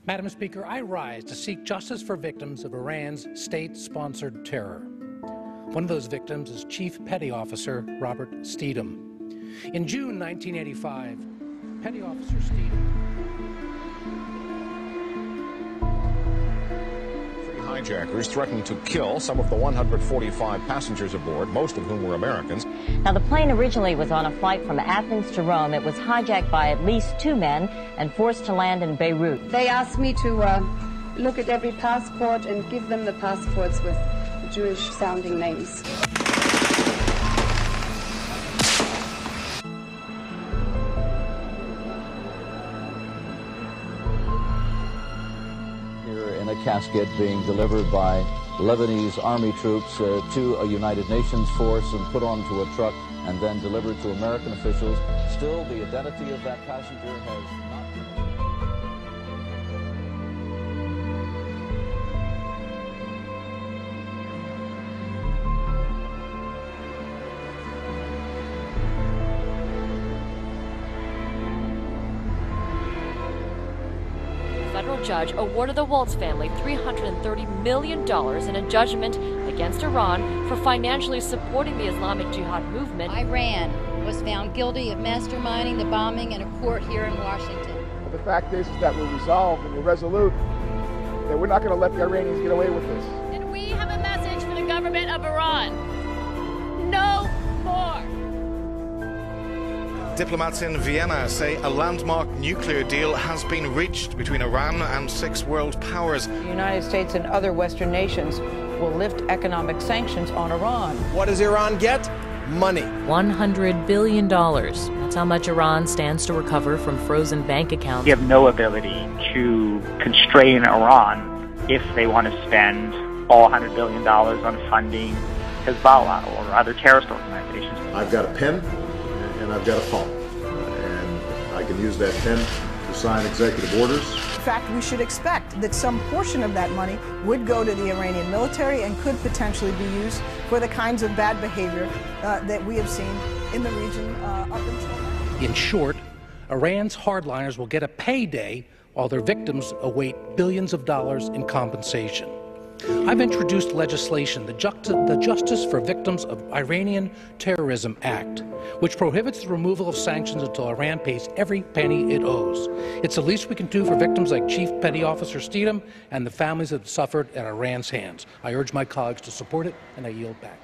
Madam Speaker, I rise to seek justice for victims of Iran's state-sponsored terror. One of those victims is Chief Petty Officer Robert Steedham. In June 1985, Petty Officer Steedham... Hijackers threatened to kill some of the 145 passengers aboard, most of whom were Americans. Now, the plane originally was on a flight from Athens to Rome. It was hijacked by at least 2 men and forced to land in Beirut. They asked me to look at every passport and give them the passports with Jewish-sounding names. In a casket being delivered by Lebanese army troops to a United Nations force and put onto a truck and then delivered to American officials. Still, the identity of that passenger has not been... A federal judge awarded the Waltz family $330 million in a judgment against Iran for financially supporting the Islamic Jihad movement. Iran was found guilty of masterminding the bombing in a court here in Washington. But the fact is that we're resolved and we're resolute that we're not going to let the Iranians get away with this. And we have a message for the government of Iran. No more. Diplomats in Vienna say a landmark nuclear deal has been reached between Iran and 6 world powers. The United States and other Western nations will lift economic sanctions on Iran. What does Iran get? Money. $100 billion. That's how much Iran stands to recover from frozen bank accounts. You have no ability to constrain Iran if they want to spend all $100 billion on funding Hezbollah or other terrorist organizations. I've got a pen and I've got a phone, and I can use that pen to sign executive orders. In fact, we should expect that some portion of that money would go to the Iranian military and could potentially be used for the kinds of bad behavior that we have seen in the region up until now. In short, Iran's hardliners will get a payday while their victims await billions of dollars in compensation. I've introduced legislation, the Justice for Victims of Iranian Terrorism Act, which prohibits the removal of sanctions until Iran pays every penny it owes. It's the least we can do for victims like Chief Petty Officer Steedham and the families that have suffered at Iran's hands. I urge my colleagues to support it, and I yield back.